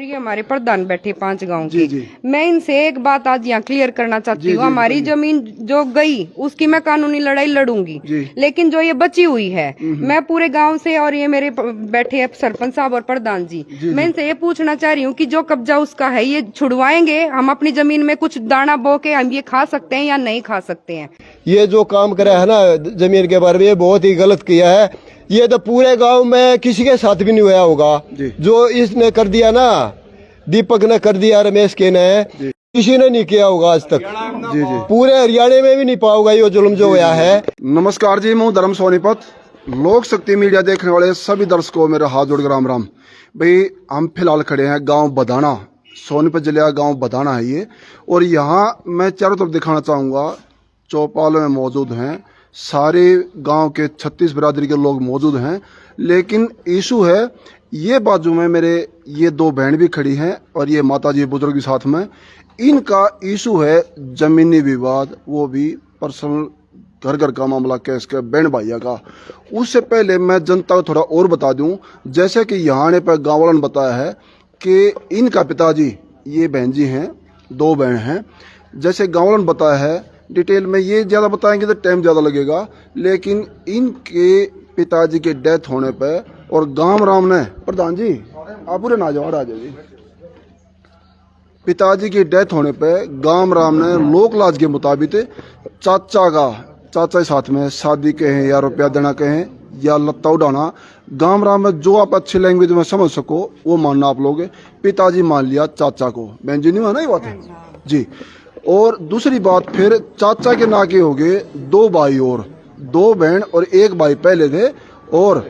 ये हमारे प्रधान बैठे 5 गांव के, मैं इनसे एक बात आज यहाँ क्लियर करना चाहती हूँ। हमारी जमीन जो गई उसकी मैं कानूनी लड़ाई लड़ूंगी, लेकिन जो ये बची हुई है मैं पूरे गांव से, और ये मेरे बैठे सरपंच साहब और प्रधान जी, मैं इनसे ये पूछना चाह रही हूँ कि जो कब्जा उसका है ये छुड़वाएंगे, हम अपनी जमीन में कुछ दाना बो के हम ये खा सकते हैं या नहीं खा सकते हैं। ये जो काम करा है ना जमीन के बारे में, ये बहुत ही गलत किया है। ये तो पूरे गांव में किसी के साथ भी नहीं हुआ होगा जो इसने कर दिया ना, दीपक ने कर दिया, रमेश के ने, किसी ने नहीं किया होगा आज तक। जी जी, पूरे हरियाणा में भी नहीं पाओगा ये जुल्म जो हुआ है। नमस्कार जी, मैं धर्म सोनीपत। लोक शक्ति मीडिया देखने वाले सभी दर्शकों को मेरा हाथ जोड़ के राम राम। भाई हम फिलहाल खड़े हैं गांव बदाना, सोनीपत जिले का गांव बदाना है ये, और यहाँ मैं चारों तरफ दिखाना चाहूँगा। चौपाल में मौजूद हैं, सारे गांव के 36 बिरादरी के लोग मौजूद हैं, लेकिन इशू है ये बाजू में मेरे ये 2 बहन भी खड़ी हैं और ये माताजी बुजुर्ग भी साथ में। इनका इशू है जमीनी विवाद, वो भी पर्सनल घर घर का मामला, केस का, बहन भैया का। उससे पहले मैं जनता को थोड़ा और बता दूं, जैसे कि यहाँ ने पर गाँव वालों ने बताया है कि इनका पिताजी, ये बहन जी हैं, 2 बहन हैं, जैसे गाँव वालों ने बताया है। डिटेल में ये ज़्यादा बताएंगे तो टाइम ज़्यादा लगेगा, लेकिन इनके पिताजी के डेथ होने पर और गांव राम ने, प्रधान जी आप पूरे ना जाओ, राजा जी, पिताजी की डेथ होने पर गांव राम ने लोक लाज के मुताबिक चाचा के साथ में शादी कहें या रुपया देना कहें या लत्ता उड़ाना, गांव राम में जो आप अच्छी लैंग्वेज में समझ सको वो मानना आप लोग। पिताजी मान लिया चाचा को, बहन जी नहीं माना ये बात है जी। और दूसरी बात, फिर चाचा के नाके हो गए 2 भाई और 2 बहन और 1 भाई पहले थे, और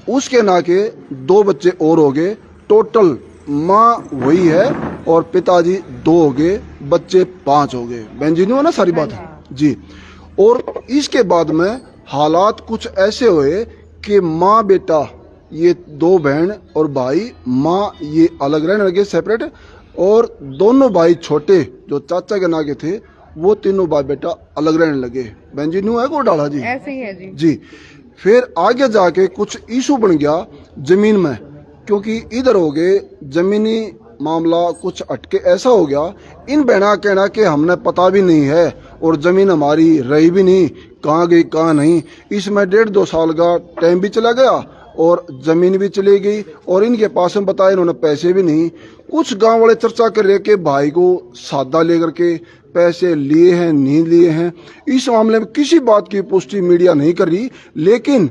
उसके नाके 2 बच्चे और हो गए। टोटल माँ वही है और पिताजी 2 हो गए, बच्चे 5 हो गए। बहन जी नहीं हो ना सारी बात जी। और इसके बाद में हालात कुछ ऐसे हुए कि माँ बेटा, ये 2 बहन और भाई, माँ ये अलग रहने लगे, सेपरेट, और दोनों भाई छोटे जो चाचा के नाके थे वो तीनों भाई बेटा अलग रहने लगे। बहन जी न्यू है को डाला जी, ऐसे ही है जी। जी। फिर आगे जाके कुछ इशू बन गया जमीन में, क्योंकि इधर हो गए जमीनी मामला कुछ अटके, ऐसा हो गया इन बहना कहना कि हमने पता भी नहीं है और जमीन हमारी रही भी नहीं, कहाँ गई कहाँ नहीं। इसमें 1.5-2 साल का टाइम भी चला गया और जमीन भी चली गई, और इनके पास में बताया इन्होंने पैसे भी नहीं। कुछ गांव वाले चर्चा कर रहे कि भाई को सादा लेकर के पैसे लिए हैं नहीं लिए हैं। इस मामले में किसी बात की पुष्टि मीडिया नहीं कर रही, लेकिन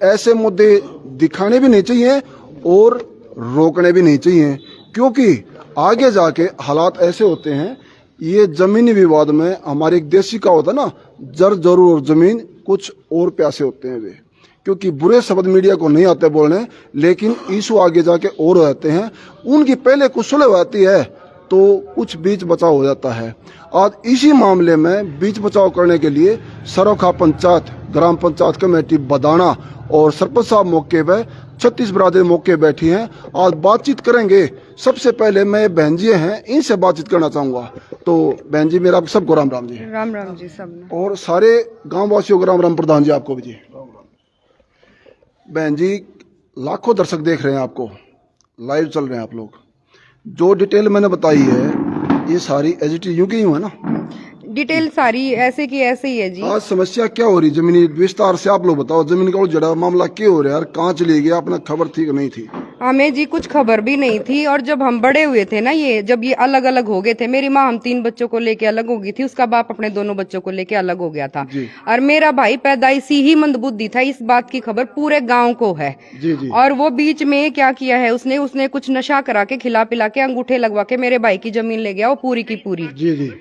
ऐसे मुद्दे दिखाने भी नहीं चाहिए और रोकने भी नहीं चाहिए, क्योंकि आगे जाके हालात ऐसे होते हैं। ये जमीनी विवाद में हमारे एक देसी का होता है ना, जर जरूर और जमीन कुछ और प्यासे होते हैं वे, क्योंकि बुरे शब्द मीडिया को नहीं आते बोलने, लेकिन इशू आगे जाके और हो जाते हैं। उनकी पहले कुछ सुलह हो जाती है तो कुछ बीच बचाव हो जाता है। आज इसी मामले में बीच बचाव करने के लिए सरोखा पंचायत, ग्राम पंचायत कमेटी बदाना और सरपंच साहब मौके पे, 36 बिरादरी मौके बैठी हैं। आज बातचीत करेंगे। सबसे पहले मैं बहन जी हैं, इनसे बातचीत करना चाहूंगा। तो बहन जी मेरा सबको राम राम जी। राम राम जी सब, और सारे गाँव वासियों को राम राम। प्रधान जी आपको भी जी। बहन जी, लाखों दर्शक देख रहे हैं आपको, लाइव चल रहे हैं आप लोग। जो डिटेल मैंने बताई है ये सारी एजिटी यूं की यूं है ना, डिटेल सारी ऐसे की ऐसे ही है जी। आज समस्या क्या हो रही जमीनी विस्तार से आप लोग बताओ। जमीन का उजड़ा मामला क्या हो रहा है यार, कहाँ चली गया, अपना खबर थी कि नहीं थी? हमें जी कुछ खबर भी नहीं थी, और जब हम बड़े हुए थे ना, ये जब ये अलग अलग हो गए थे, मेरी माँ हम 3 बच्चों को लेके अलग हो गई थी, उसका बाप अपने दोनों बच्चों को लेके अलग हो गया था, और मेरा भाई पैदाइशी ही मंदबुद्धि था। इस बात की खबर पूरे गांव को है जी। और वो बीच में क्या किया है उसने कुछ नशा करा के, खिला पिला के, अंगूठे लगवा के मेरे भाई की जमीन ले गया, वो पूरी की पूरी जी।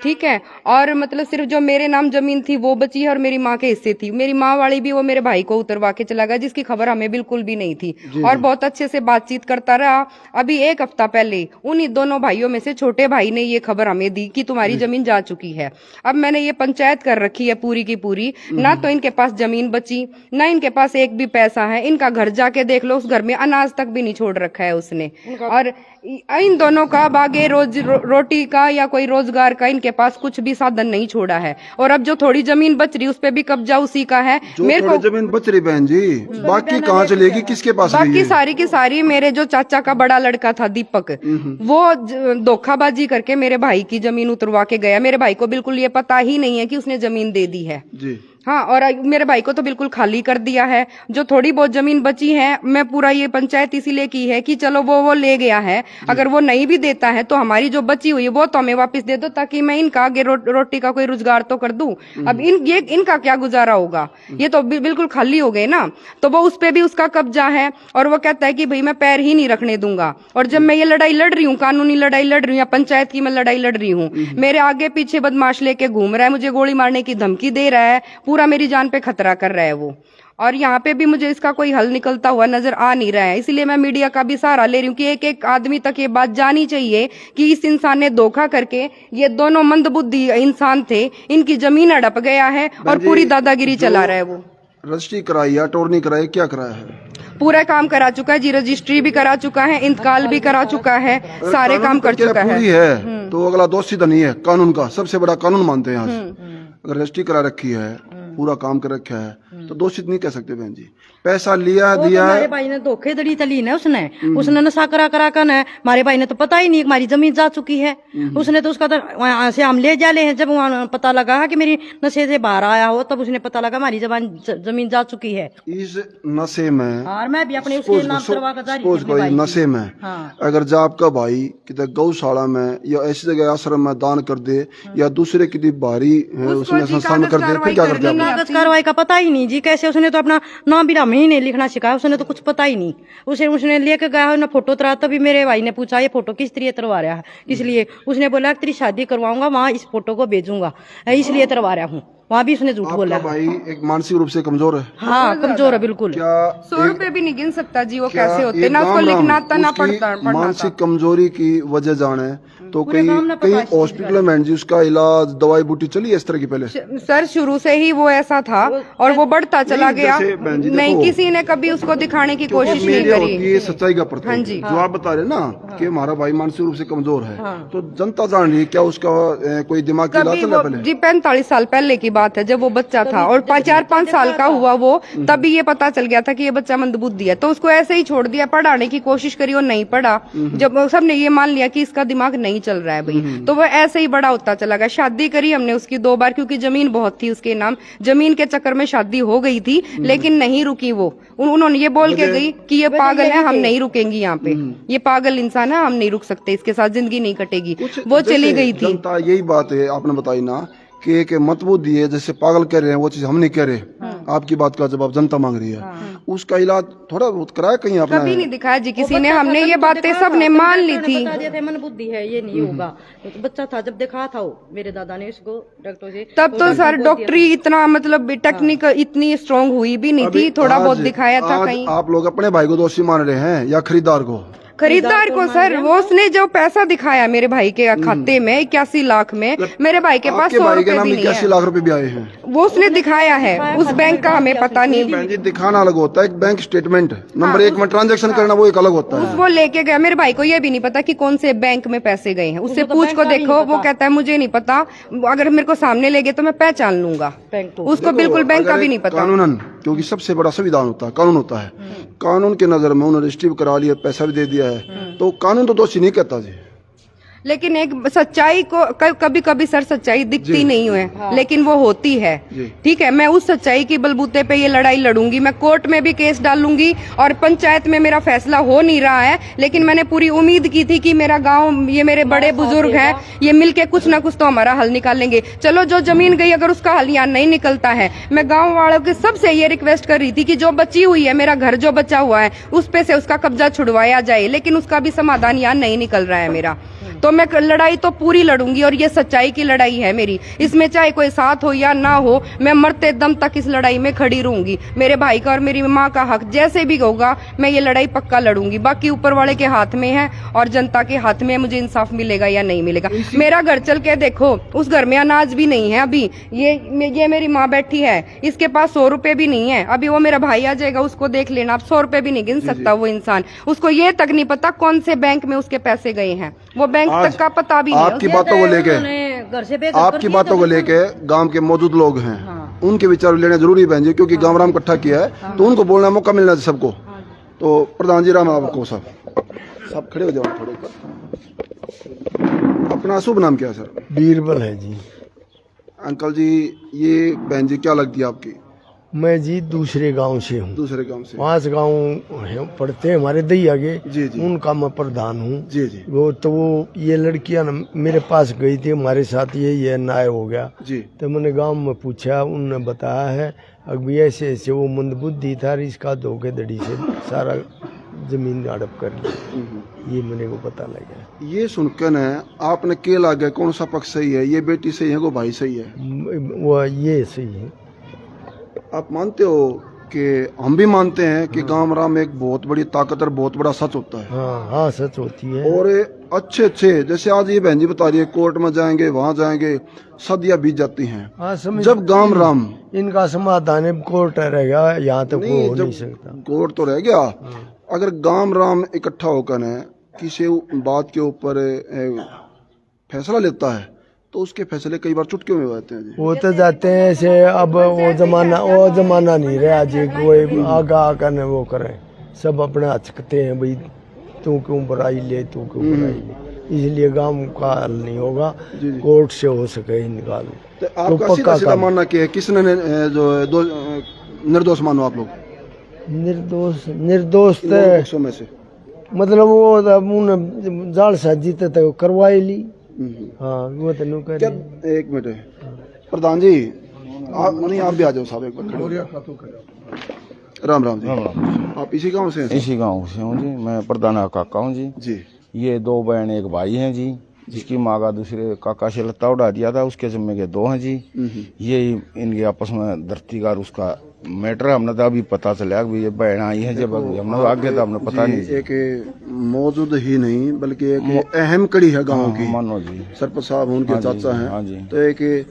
ठीक है, और मतलब सिर्फ जो मेरे नाम जमीन थी वो बची है और मेरी माँ के हिस्से थी। मेरी माँ वाली भी वो मेरे भाई को उतरवा के चला गया, जिसकी खबर हमें बिल्कुल भी नहीं थी, और बहुत अच्छे से बातचीत करता रहा। अभी 1 हफ्ता पहले उन्हीं दोनों भाइयों में से छोटे भाई ने ये खबर हमें दी कि तुम्हारी जमीन जा चुकी है। अब मैंने ये पंचायत कर रखी है पूरी की पूरी, ना तो इनके पास जमीन बची, ना इनके पास एक भी पैसा है। इनका घर जाके देख लो, उस घर में अनाज तक भी नहीं छोड़ रखा है उसने, और इन दोनों का बागे रोटी का या कोई रोजगार का इनके पास कुछ भी साधन नहीं छोड़ा है। और अब जो थोड़ी जमीन बच रही उस पे भी कब्जा उसी का है। जो मेरे को जमीन बच रही बहन जी, बाकी कहाँ चलेगी, किसके पास? बाकी सारी की सारी मेरे जो चाचा का बड़ा लड़का था दीपक, वो धोखाबाजी करके मेरे भाई की जमीन उतरवा के गया। मेरे भाई को बिल्कुल ये पता ही नहीं है कि उसने जमीन दे दी है जी। हाँ, और मेरे भाई को तो बिल्कुल खाली कर दिया है। जो थोड़ी बहुत जमीन बची है, मैं पूरा ये पंचायत इसीलिए की है कि चलो वो ले गया है, अगर वो नहीं भी देता है तो हमारी जो बची हुई है वो तो हमें वापस दे दो, ताकि मैं इनका आगे रोटी का कोई रोजगार तो कर दूं। अब इनका क्या गुजारा होगा, ये तो बिल्कुल खाली हो गए ना। तो वो उस पे भी उसका कब्जा है और वो कहता है कि भाई मैं पैर ही नहीं रखने दूंगा। और जब मैं ये लड़ाई लड़ रही हूँ, कानूनी लड़ाई लड़ रही हूँ या पंचायत की मैं लड़ाई लड़ रही हूँ, मेरे आगे पीछे बदमाश लेके घूम रहा है, मुझे गोली मारने की धमकी दे रहा है, पूरा मेरी जान पे खतरा कर रहा है वो। और यहाँ पे भी मुझे इसका कोई हल निकलता हुआ नजर आ नहीं रहा है। इसलिए मैं मीडिया का भी सहारा ले रही हूँ कि एक एक आदमी तक ये बात जानी चाहिए कि इस इंसान ने धोखा करके, ये दोनों मंदबुद्धि इंसान थे, इनकी जमीन हड़प गया है और पूरी दादागिरी चला रहा है वो। रजिस्ट्री कराई या टोरनी कराई, क्या कराया है? पूरा काम करा चुका है जी, रजिस्ट्री भी करा चुका है, इंतकाल भी करा चुका है, सारे काम कर चुका है। तो अगला दोषी तो नहीं है, कानून का सबसे बड़ा कानून मानते हैं यहाँ से। अगर रजिस्ट्री करा रखी है, पूरा काम कर रखा है, तो दोषित नहीं कह सकते बहन जी। पैसा लिया दिया, हमारे भाई ने धोखेधड़ी चली ना, उसने नशा करा कर है। हमारे भाई ने तो पता ही नहीं हमारी जमीन जा चुकी है। उसने तो उसका तो वहां से हम ले जाले हैं। जब वहां पता लगा कि मेरी नशे से बाहर आया हो, तब उसने पता लगा हमारी जमीन जा चुकी है। इस नशे में, और मैं भी अपने उसके नाम करवा कर जा रही हूं कोई नशे में, अगर जो आपका भाई कितने गौशाला में या ऐसी जगह आश्रम में दान कर दे या दूसरे की भारी उसमें संस्थान कर दे, फिर क्या करते हैं? कागज कार्रवाई का पता ही नहीं जी, कैसे उसने तो अपना नाम भी ही नहीं लिखना सिखाया, उसने तो कुछ पता ही नहीं। उसने लेके गया ना फोटो तरा, तभी मेरे भाई ने पूछा ये फोटो किस लिए तरवा रहा है, इसलिए उसने बोला तेरी शादी करवाऊंगा, वहाँ इस फोटो को भेजूंगा, इसलिए तरवा रहा हूँ। वहाँ भी उसने झूठ बोला। भाई एक मानसिक रूप से कमजोर है। हाँ, कमजोर है बिल्कुल। क्या 100 रुपए भी नहीं गिन सकता जी, वो कैसे होते ना, उसको लिखना था ना पढ़ना। मानसिक कमजोरी की वजह जाने तो कई हॉस्पिटल में जी उसका इलाज दवाई बूटी चली है इस तरह की। पहले सर शुरू से ही वो ऐसा था और वो बढ़ता चला गया, नहीं किसी ने कभी उसको दिखाने की कोशिश नहीं करी। ये सच्चाई का प्रतीक है जो आप बता रहे ना कि हमारा भाई मानसिक रूप से कमजोर है, तो जनता जान रही है क्या उसका कोई दिमाग की इलाज चला पहले? जी 45 साल पहले की बात है, जब वो बच्चा था और 4-5 साल का हुआ वो, तभी ये पता चल गया था कि ये बच्चा मंदबुद्धि है। तो उसको ऐसे ही छोड़ दिया, पढ़ाने की कोशिश करी और नहीं पढ़ा। जब सबने ये मान लिया कि इसका दिमाग नहीं चल रहा है भाई, तो वो ऐसे ही बड़ा होता चला गया। शादी करी हमने उसकी 2 बार, क्योंकि जमीन बहुत थी उसके नाम, जमीन के चक्कर में शादी हो गई थी, लेकिन नहीं रुकी वो। उन्होंने ये बोल के गई कि ये पागल है, हम नहीं रुकेंगी यहाँ पे, ये पागल इंसान है, हम नहीं रुक सकते, इसके साथ जिंदगी नहीं कटेगी। वो चली गई थी। यही बात है आपने बताई ना कि एक मतबुद्धि है, जैसे पागल कह रहे हैं वो चीज हम नहीं कह रहे। आपकी बात का जवाब जनता मांग रही है, उसका इलाज थोड़ा बहुत कराया कहीं आपने? कभी नहीं दिखाया जी किसी ने, हमने ये बातें सबने मान ली थी। मन बुद्धि है, ये नहीं होगा। तो बच्चा था जब देखा था वो मेरे दादा ने इसको डॉक्टर से, तब तो सर डॉक्टरी इतना मतलब टेक्निक इतनी स्ट्रांग हुई भी नहीं थी, थोड़ा बहुत दिखाया था कहीं। आप लोग अपने भाई को दोषी मान रहे हैं या खरीदार को? खरीदार को सर, वो उसने जो पैसा दिखाया मेरे भाई के खाते में 81 लाख में, मेरे भाई के पास 100 रुपए भी नहीं है। 81 लाख रुपए भी आए हैं, वो उसने दिखाया है, उस बैंक का हमें पता नहीं। दिखाना अलग होता है, एक बैंक स्टेटमेंट नंबर 1 में ट्रांजैक्शन करना वो एक अलग होता है। वो लेके गया, मेरे भाई को ये भी नहीं पता कि कौन से बैंक में पैसे गए हैं, उससे पूछ को देखो, वो कहता है मुझे नहीं पता, अगर मेरे को सामने ले गए तो मैं पहचान लूंगा। उसको बिल्कुल बैंक का भी नहीं पता। कानूनन, क्योंकि सबसे बड़ा संविधान होता है, कानून होता है, कानून के नजर में उन्होंने रजिस्ट्री करा लिया, पैसा भी दे दिया है, तो कानून तो दोषी नहीं कहता जी। लेकिन एक सच्चाई को कभी कभी सर सच्चाई दिखती नहीं है, लेकिन वो होती है। ठीक है, मैं उस सच्चाई की बलबूते पे ये लड़ाई लड़ूंगी, मैं कोर्ट में भी केस डालूंगी और पंचायत में मेरा फैसला हो नहीं रहा है, लेकिन मैंने पूरी उम्मीद की थी कि मेरा गांव, ये मेरे बड़े बुजुर्ग हैं, ये मिलके कुछ ना कुछ तो हमारा हल निकालेंगे। चलो जो जमीन गई अगर उसका हल यहाँ नहीं निकलता है, मैं गाँव वालों के सबसे ये रिक्वेस्ट कर रही थी कि जो बची हुई है, मेरा घर जो बचा हुआ है उस पे से उसका कब्जा छुड़वाया जाए, लेकिन उसका भी समाधान यहाँ नहीं निकल रहा है मेरा। तो मैं लड़ाई तो पूरी लड़ूंगी, और ये सच्चाई की लड़ाई है मेरी। इसमें चाहे कोई साथ हो या ना हो, मैं मरते दम तक इस लड़ाई में खड़ी रहूंगी। मेरे भाई का और मेरी माँ का हक जैसे भी होगा, मैं ये लड़ाई पक्का लड़ूंगी। बाकी ऊपर वाले के हाथ में है और जनता के हाथ में, मुझे इंसाफ मिलेगा या नहीं मिलेगा। मेरा घर चल के देखो, उस घर में अनाज भी नहीं है अभी। ये मेरी माँ बैठी है, इसके पास 100 रुपए भी नहीं है। अभी वो मेरा भाई आ जाएगा, उसको देख लेना, अब 100 रुपए भी नहीं गिन सकता वो इंसान। उसको ये तक नहीं पता कौन से बैंक में उसके पैसे गए हैं, वो बैंक तक का पता भी नहीं। आपकी बातों को लेके घर से आपकी बातों को लेके गांव के मौजूद लोग हैं, उनके विचार लेना जरूरी है बहन जी, क्योंकि गांव राम इकट्ठा किया है तो उनको बोलने का मौका मिलना चाहिए सबको। तो प्रधान जी राम आपको सब खड़े हो जाओ थोड़े। अपना शुभ नाम क्या है सर? बीरबल है जी। अंकल जी, ये बहन जी क्या लगती है आपकी? मैं जी दूसरे गांव से हूँ। दूसरे गांव से? 5 गांव पड़ते हैं हमारे दही आगे। जी जी। उनका मैं प्रधान हूँ। जी जी। वो ये लड़कियां न मेरे पास गई थी, हमारे साथ ये न्याय हो गया जी। तो मैंने गांव में पूछा, उन्होंने बताया है अभी ऐसे ऐसे वो मंदबुद्धि था, इसका धोखेधड़ी से सारा जमीन हड़प कर ली। ये मेरे को पता लगा। ये सुनकर न आपने के लगा कौन सा पक्ष सही है? ये बेटी सही है, वो भाई सही है? वो ये सही है। आप मानते हो कि हम भी मानते हैं कि गांव राम एक बहुत बड़ी ताकत और बहुत बड़ा सच होता है। हाँ हाँ, सच होती है। और अच्छे अच्छे, जैसे आज ये बहन जी बता रही है, कोर्ट में जाएंगे, वहां जाएंगे, सदियां बीत जाती हैं। हाँ, जब गांव राम इनका समाधान कोर्ट रहेगा, यहाँ तक वो हो नहीं सकता। कोर्ट तो रह गया, अगर गांव राम इकट्ठा होकर न किसी बात के ऊपर फैसला लेता है तो उसके फैसले कई बार चुटकियों में होते हैं जी। वो तो जाते हैं ऐसे। अब वो जमाना नहीं रहा जी, कोई आगा आकर न वो करे, सब अपने हचकते हैं भाई, तू क्यों बुराई ले, तू क्यों बुराई ले। इसलिए गांव का हल नहीं होगा, कोर्ट से हो सके ही निकाल। तो आपका सीधा सीधा मानना क्या है, किसने जो निर्दोष मानो आप लोग? निर्दोष में से मतलब वो उन्हें जाल साजी तो करवाई ली। हाँ, वो तो क्या। एक मिनट प्रधान जी, आप भी आ जाओ साहब, एक बार। राम राम जी। आप इसी गांव से हैं? इसी गांव से हूँ जी, मैं प्रधान काका हूँ जी। जी। ये 2 बहन 1 भाई हैं जी, जिसकी माँ का दूसरे काका से लत्ता उड़ा दिया था, उसके जिम्मे के 2 हैं जी। ये इनके आपस में धरती का उसका मैटर हमने तो अभी पता चला कि ये बहन आई है, जब हमने आगे तो हमने पता नहीं। एक मौजूद ही नहीं बल्कि एक अहम कड़ी है गांव की। मानो जी, सरपंच साहब उनके चाचा हैं। हाँ जी। तो एक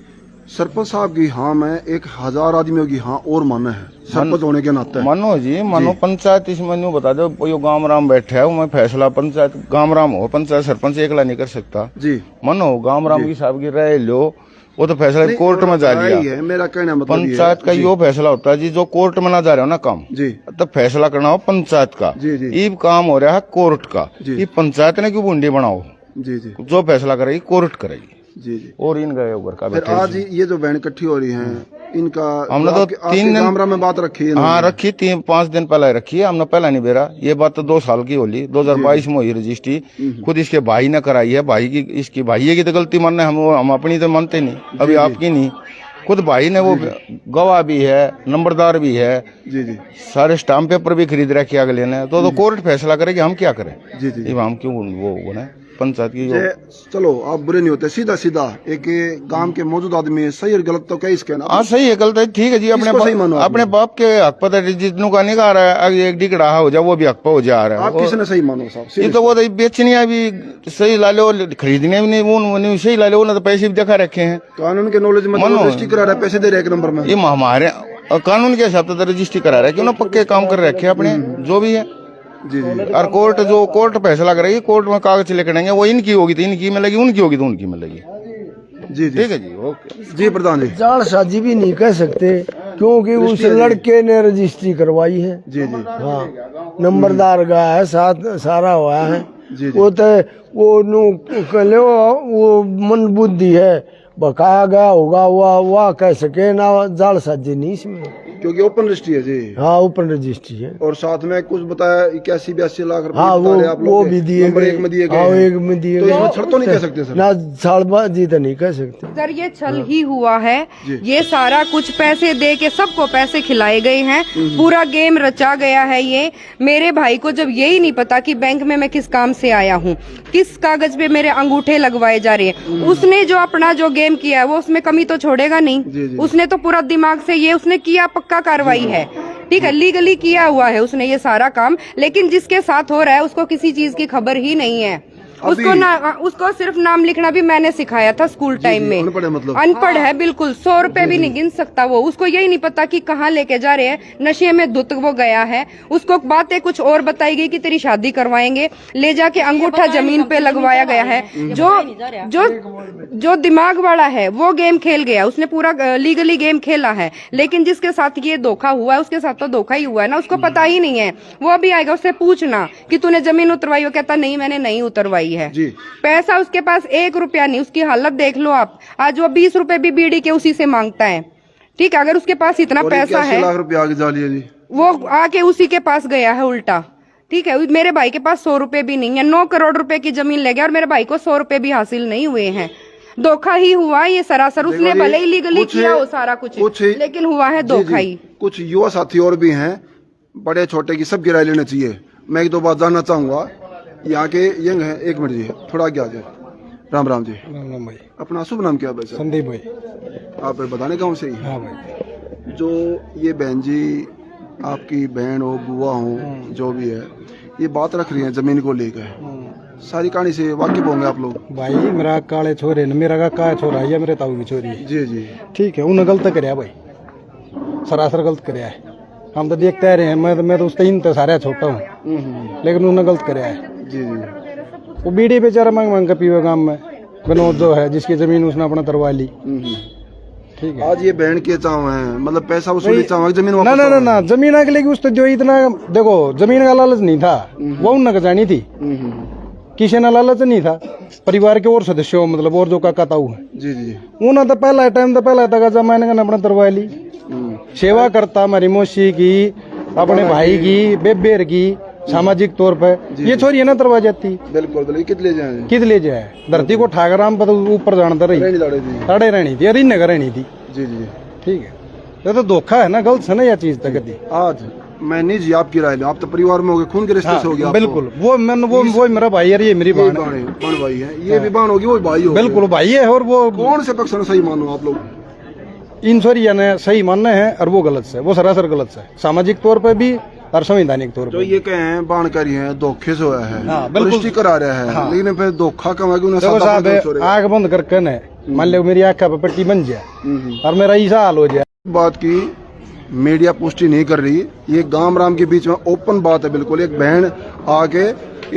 सरपंच साहब की हाँ में 1000 आदमियों की हाँ और माना है सरपंच होने के नाते। मानो जी, मानो पंचायत इसमें न्यू बता दो, यो गांव राम बैठा है, मैं फैसला पंचायत गांव राम हो, पंचायत सरपंच एकला नहीं कर सकता जी। मानो गांव राम की साहब की राय लो, वो तो फैसला कोर्ट में जा लिया। मेरा कहना मतलब पंचायत का यो फैसला होता है जी, जो कोर्ट में ना जा रहे हो ना काम जी, तो फैसला करना हो पंचायत का। जी जी। ये काम हो रहा है कोर्ट का। ये पंचायत ने क्यों बूंदी बनाओ? जी जी। जो फैसला करेगी कोर्ट करेगी। जी जी। और इन गए ऊपर का फिर आज ये जो बहन इकट्ठी हो रही हैं, इनका हमने तो 3 दिन में बात रखी है। हाँ, रखी 3-5 दिन पहले रखी है, हमने पहला नहीं बेरा। ये बात तो 2 साल की होली, 2022 में हुई रजिस्ट्री, खुद इसके भाई ने कराई है। भाई की, इसकी भाई की तो गलती मानना, हम अपनी तो मानते नहीं, अभी आपकी नहीं, खुद भाई ने वो गवाह भी है, नंबरदार भी है। जी जी। सारे स्टाम्प पेपर भी खरीद रखे अगले ने, तो कोर्ट फैसला करेगी, हम क्या करें? जी जी। हम क्यों वो बने पंचायत की? चलो आप बुरे नहीं होते, सीधा सीधा एक गांव के मौजूद आदमी सही और गलत तो क्या इसके ना? हाँ, सही है गलत है, ठीक है जी। अपने बाप के हक पर जितनों का नहीं आ रहा है, अगर एक डिकड़ा हो जाए वो भी हक पर हो जा रहा है। आप किसने सही मानो साहब? ये तो वो बेचने भी सही ला लो, खरीदने भी नहीं सही ला लो, ना तो पैसे भी दिखा रखे हैं। कानून के नॉलेज में रजिस्ट्री करा रहा है, पैसे दे रहे 1 नंबर में। ये हमारे कानून के हिसाब से रजिस्ट्री करा रहा है, क्यों ना पक्के काम कर रखे अपने जो भी है। जी जी। और कोर्ट फैसला करेगी, कोर्ट में कागज लेकर आएंगे, वो इनकी होगी तो इनकी मिलेगी, उनकी होगी तो उनकी मिलेगी। जी जी। ठीक है जी, ओके जी। प्रधान जी, जाल साजी भी नहीं कह सकते, क्योंकि उस लड़के ने रजिस्ट्री करवाई है। जी जी। हाँ, नंबरदार गया है, साथ सारा हुआ है। जी। वो तो वो मन बुद्धि है, बकाया गया होगा, वह कह सके ना, जाल साजी नहीं इसमें। क्योंकि ओपन रजिस्ट्री है जी। हाँ ओपन रजिस्ट्री है। और साथ में कुछ बताया 81-82 लाख रुपए हाँ बता रहे आप लोग वो भी दिए नंबर गए। एक में दिए गए हाँ हैं। एक में दिए तो गए। इसमें छल तो नहीं कह सकते सर? ना छलबाजी तो नहीं कह सकते सर, ये छल ही हुआ है। ये सारा कुछ पैसे दे के सबको पैसे खिलाए गए हैं, पूरा गेम रचा गया है। ये मेरे भाई को जब यही नहीं पता कि बैंक में मैं किस काम से आया हूँ, किस कागज पे मेरे अंगूठे लगवाए जा रहे हैं, उसने जो अपना जो गेम किया है वो उसमें कमी तो छोड़ेगा नहीं। उसने तो पूरा दिमाग से ये उसने किया, पक्का कार्रवाई है, ठीक है, लीगली किया हुआ है उसने ये सारा काम। लेकिन जिसके साथ हो रहा है उसको किसी चीज की खबर ही नहीं है। उसको सिर्फ नाम लिखना भी मैंने सिखाया था स्कूल टाइम में। अनपढ़ है मतलब? अनपढ़ है बिल्कुल, 100 रुपए भी नहीं गिन सकता वो। उसको यही नहीं पता कि कहाँ लेके जा रहे हैं, नशे में धुत वो गया है। उसको बातें कुछ और बताई गई कि तेरी शादी करवाएंगे, ले जाके अंगूठा जमीन पे लगवाया गया है। जो दिमाग वाला है वो गेम खेल गया, उसने पूरा लीगली गेम खेला है। लेकिन जिसके साथ ये धोखा हुआ है उसके साथ तो धोखा ही हुआ है ना, उसको पता ही नहीं है। वो अभी आएगा, उससे पूछना कि तूने जमीन उतरवाई, वो कहता नहीं मैंने नहीं उतरवाई है। पैसा उसके पास 1 रुपया नहीं। उसकी हालत देख लो आप, आज वो 20 रुपए भी बीड़ी के उसी से मांगता है, ठीक है। अगर उसके पास इतना पैसा है, लाख रुपया आगे जा लिया जी, वो आके उसी के पास गया है उल्टा, ठीक है। मेरे भाई के पास 100 रुपए भी नहीं है, 9 करोड़ रुपए की जमीन ले गया और मेरे भाई को 100 रुपए भी हासिल नहीं हुए हैं। धोखा ही हुआ ये सरासर। उसने भले ही लीगली किया हो सारा कुछ, लेकिन हुआ है धोखा ही। कुछ युवा साथी और भी हैं, बड़े छोटे की सब राय लेना चाहिए। मैं एक दो बात जानना चाहूंगा। यहाँ के यंग है, 1 मिनट जी, थोड़ा आगे आ जाए। राम राम जी। राम भाई। अपना शुभ नाम क्या है भाई? संदीप भाई। आप बताने गाँव से ही? हाँ भाई। जो ये बहन जी आपकी बहन हो, बुआ हो, जो भी है, ये बात रख रही है जमीन को लेकर, सारी कहानी से वाकिफ होंगे आप लोग? भाई मेरा काले छोरे ने, मेरा का छोरा है, मेरे ताऊ की छोरी है जी जी, ठीक है। उन्हें गलत कराया भाई, सरासर गलत कराया है। हम तो देखते रहे हैं, मैं तो उसका इन तो सारे छोटा हूँ, लेकिन उन्हें गलत कराया है। जी जी। वो बीड़ी बेचारा मांग मांग के पीवे गाँव में, विनोद जो है जिसकी जमीन उसने अपना तरवा ली, ठीक है। आज ये बहन के चाव है, मतलब पैसा वसूली चाव है, जमीन ना ना ना ना, जमीन के लिए उस तो जो इतना देखो जमीन का लालच नहीं था, वो उन्हें जानी थी, किसी ने लालच नहीं था। परिवार के और सदस्यों मतलब और जो काका ताऊ है जी जी, उन्हें तो पहला टाइम तो पहला तक जमाने का अपना तरवा ली, सेवा करता हमारी मौसी की, अपने भाई की, बेबेर की, सामाजिक तौर पे ये छोरी है ना तरवा जाती। बिल्कुल बिल्कुल। कित ले जाए धरती को ठाकराम पर ऊपर जानता रही, लड़े रहनी थी, अरे नगर रहनी थी। जी जी, ठीक है। ये तो धोखा है ना, गलत है ना यह चीज तक। आज मैं नहीं जी आपकी राय लूं, आप तो परिवार में हो गए, खून के रिश्ते से हो गया। बिल्कुल, वो मेरा भाई है, ये मेरी बहन भाई है, ये भी बहन होगी, वो भाई होगी। बिल्कुल भाई है। और वो कौन से पक्ष में सही मानो आप लोग? इन छोरिया ने सही मानना है और वो गलत है, वो सरासर गलत है, सामाजिक तौर पे भी और संवैधानिक तौर जो पर। ये कहे हैं बाणकारी है, धोखे से हुआ है, हाँ, बिल्कुल। दृष्टि करा रहा है, लेकिन फिर धोखा कमा के देखो साहब, आंख बंद करके न मान लो मेरी आंख पे पट्टी बन जाए और मेरा ऐसा हाल हो जाए। बात की मीडिया पुष्टि नहीं कर रही, ये गांव राम के बीच में ओपन बात है बिल्कुल। एक बहन आके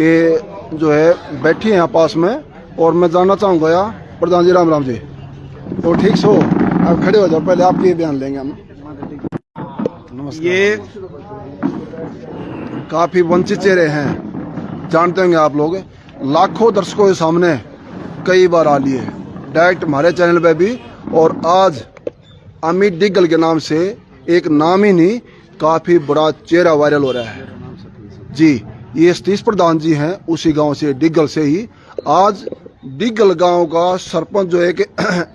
ये जो है बैठी है पास में, और मैं जानना चाहूंगा यार प्रधान जी, राम राम जी, तो ठीक सो आप खड़े हो जाओ, पहले आपके बयान लेंगे हम। ये काफी वंचित चेहरे हैं, जानते होंगे आप लोग, लाखों दर्शकों के सामने कई बार आ लिए डायरेक्ट हमारे चैनल पे भी। और आज अमित डिग्गल के नाम से एक नाम ही नहीं, काफी बड़ा चेहरा वायरल हो रहा है जी। ये सतीश प्रधान जी हैं, उसी गांव से, डिग्गल से ही। आज डिग्गल गांव का सरपंच जो है कि